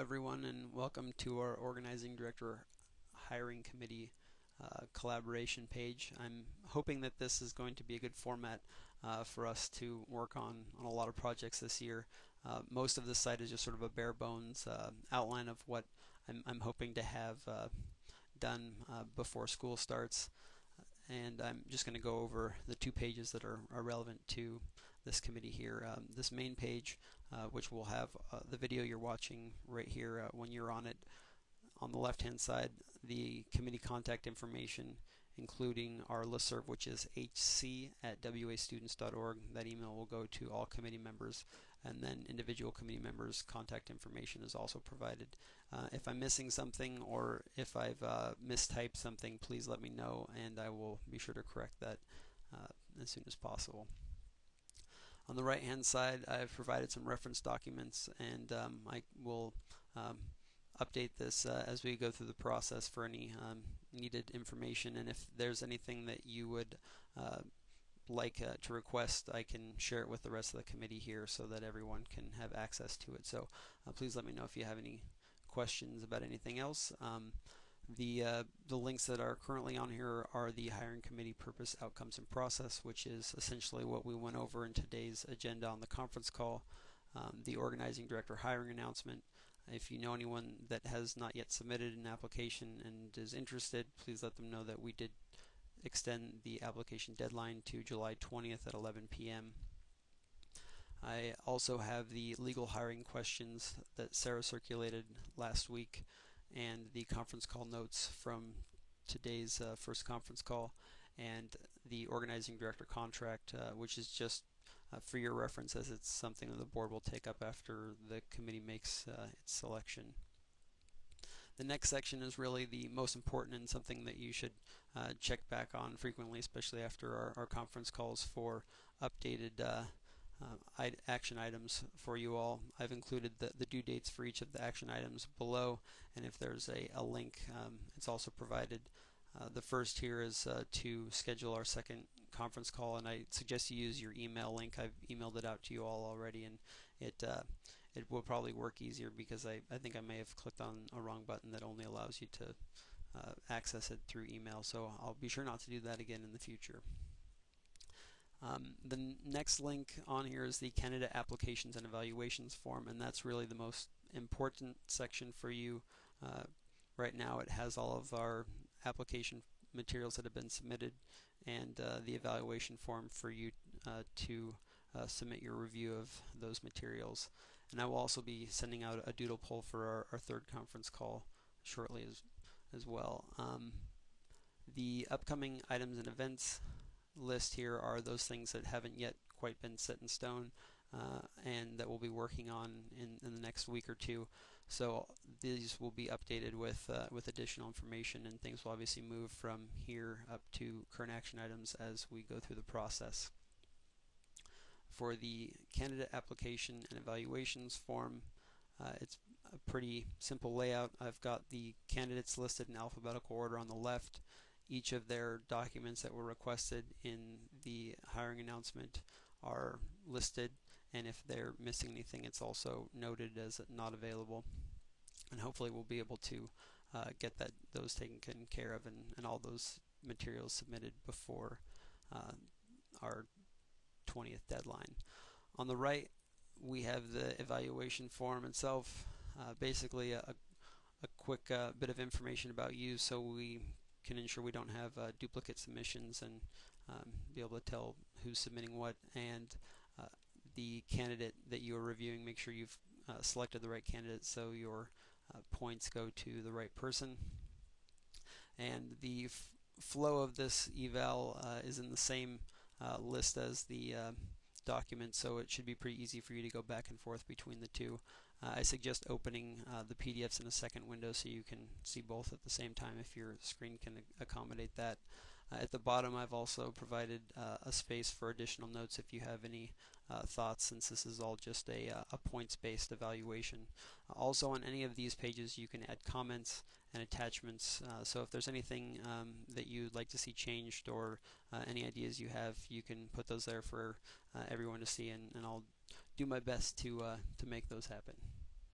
everyone, and welcome to our Organizing Director Hiring Committee collaboration page. I'm hoping that this is going to be a good format for us to work on a lot of projects this year. Most of this site is just sort of a bare bones outline of what I'm hoping to have done before school starts. And I'm just going to go over the 2 pages that are relevant to this committee here. This main page, which will have the video you're watching right here when you're on it. On the left hand side, the committee contact information, including our listserv, which is hc@wastudents.org. That email will go to all committee members, and then individual committee members' contact information is also provided. If I'm missing something or if I've mistyped something, please let me know, and I will be sure to correct that as soon as possible. On the right hand side, I've provided some reference documents, and I will update this as we go through the process for any needed information, and if there's anything that you would like to request, I can share it with the rest of the committee here so that everyone can have access to it. So please let me know if you have any questions about anything else. The links that are currently on here are the hiring committee purpose, outcomes, and process, which is essentially what we went over in today's agenda on the conference call. The organizing director hiring announcement. If you know anyone that has not yet submitted an application and is interested, please let them know that we did extend the application deadline to July 20th at 11 p.m. I also have the legal hiring questions that Sarah circulated last week and the conference call notes from today's first conference call, and the organizing director contract, which is just for your reference, as it's something that the board will take up after the committee makes its selection. The next section is really the most important and something that you should check back on frequently, especially after our conference calls, for updated action items for you all. I've included the due dates for each of the action items below, and if there's a link, it's also provided. The first here is to schedule our second conference call, and I suggest you use your email link. I've emailed it out to you all already, and it will probably work easier because I think I may have clicked on a wrong button that only allows you to access it through email, so I'll be sure not to do that again in the future. The next link on here is the candidate applications and evaluations form, and that's really the most important section for you right now. It has all of our application materials that have been submitted and the evaluation form for you to submit your review of those materials. And I will also be sending out a doodle poll for our third conference call shortly as well. The upcoming items and events list here are those things that haven't yet quite been set in stone and that we'll be working on in the next week or two. So these will be updated with additional information, and things will obviously move from here up to current action items as we go through the process. For the candidate application and evaluations form, it's a pretty simple layout. I've got the candidates listed in alphabetical order on the left. Each of their documents that were requested in the hiring announcement are listed, and if they're missing anything, it's also noted as not available. And hopefully we'll be able to get those taken care of and all those materials submitted before our 20th deadline. On the right, we have the evaluation form itself, basically a quick bit of information about you, so we can ensure we don't have duplicate submissions and be able to tell who's submitting what, and the candidate that you are reviewing, make sure you've selected the right candidate so your points go to the right person. And the flow of this eval is in the same list as the document, so it should be pretty easy for you to go back and forth between the two. I suggest opening the PDFs in a second window so you can see both at the same time if your screen can accommodate that. At the bottom, I've also provided a space for additional notes if you have any thoughts, since this is all just a points-based evaluation. Also, on any of these pages, you can add comments and attachments. So if there's anything that you'd like to see changed or any ideas you have, you can put those there for everyone to see, and I'll do my best to make those happen.